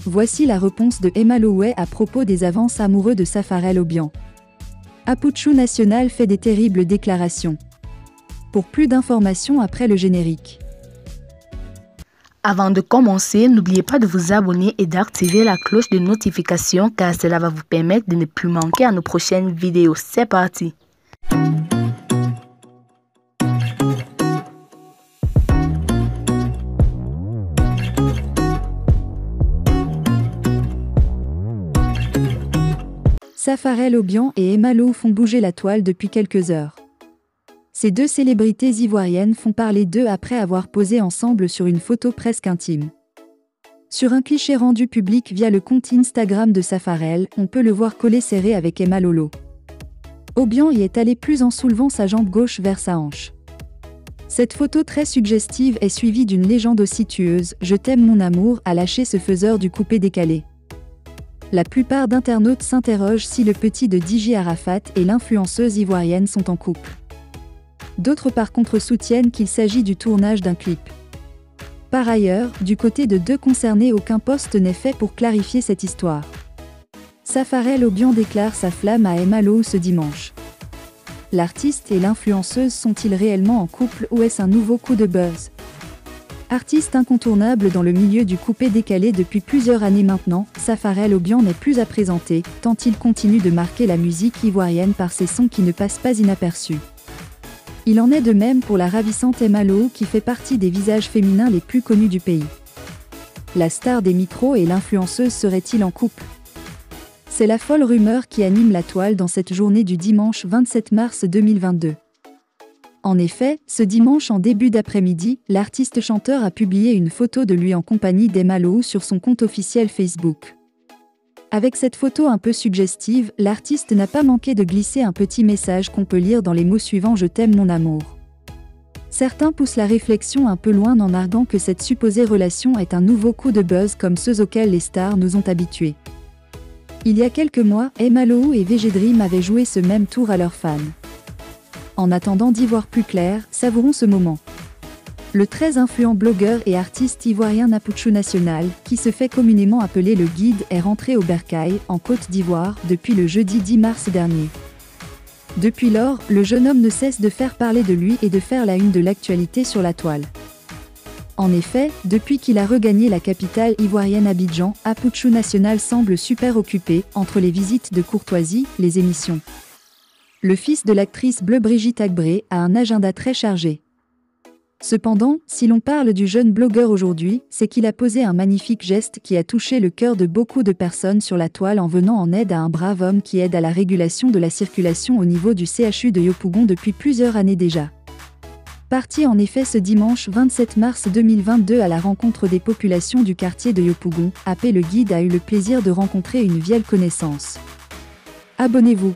Voici la réponse de Emma Lowey à propos des avances amoureux de Safarel Obian. Apuchu National fait des terribles déclarations. Pour plus d'informations après le générique. Avant de commencer, n'oubliez pas de vous abonner et d'activer la cloche de notification car cela va vous permettre de ne plus manquer à nos prochaines vidéos. C'est parti! Safarel Obian et Emma Lowey font bouger la toile depuis quelques heures. Ces deux célébrités ivoiriennes font parler d'eux après avoir posé ensemble sur une photo presque intime. Sur un cliché rendu public via le compte Instagram de Safarel, on peut le voir collé serré avec Emma Lowey. Obian y est allé plus en soulevant sa jambe gauche vers sa hanche. Cette photo très suggestive est suivie d'une légende aussi tueuse « Je t'aime mon amour » à lâcher ce faiseur du coupé décalé. La plupart d'internautes s'interrogent si le petit de DJ Arafat et l'influenceuse ivoirienne sont en couple. D'autres par contre soutiennent qu'il s'agit du tournage d'un clip. Par ailleurs, du côté de deux concernés, aucun post n'est fait pour clarifier cette histoire. Safarel Obian déclare sa flamme à Emma Lowey ce dimanche. L'artiste et l'influenceuse sont-ils réellement en couple ou est-ce un nouveau coup de buzz? Artiste incontournable dans le milieu du coupé décalé depuis plusieurs années maintenant, Safarel Obian n'est plus à présenter, tant il continue de marquer la musique ivoirienne par ses sons qui ne passent pas inaperçus. Il en est de même pour la ravissante Emma Lowey qui fait partie des visages féminins les plus connus du pays. La star des micros et l'influenceuse seraient-ils en couple? C'est la folle rumeur qui anime la toile dans cette journée du dimanche 27 mars 2022. En effet, ce dimanche en début d'après-midi, l'artiste-chanteur a publié une photo de lui en compagnie d'Emma Lowey sur son compte officiel Facebook. Avec cette photo un peu suggestive, l'artiste n'a pas manqué de glisser un petit message qu'on peut lire dans les mots suivants « Je t'aime mon amour ». Certains poussent la réflexion un peu loin en arguant que cette supposée relation est un nouveau coup de buzz comme ceux auxquels les stars nous ont habitués. Il y a quelques mois, Emma Lowey et VG Dream avaient joué ce même tour à leurs fans. En attendant d'y voir plus clair, savourons ce moment. Le très influent blogueur et artiste ivoirien Apuchu National, qui se fait communément appeler le Guide, est rentré au Bercail, en Côte d'Ivoire, depuis le jeudi 10 mars dernier. Depuis lors, le jeune homme ne cesse de faire parler de lui et de faire la une de l'actualité sur la toile. En effet, depuis qu'il a regagné la capitale ivoirienne Abidjan, Apuchu National semble super occupé, entre les visites de courtoisie, les émissions. Le fils de l'actrice bleue Brigitte Agbré a un agenda très chargé. Cependant, si l'on parle du jeune blogueur aujourd'hui, c'est qu'il a posé un magnifique geste qui a touché le cœur de beaucoup de personnes sur la toile en venant en aide à un brave homme qui aide à la régulation de la circulation au niveau du CHU de Yopougon depuis plusieurs années déjà. Parti en effet ce dimanche 27 mars 2022 à la rencontre des populations du quartier de Yopougon, AP le Guide a eu le plaisir de rencontrer une vieille connaissance. Abonnez-vous.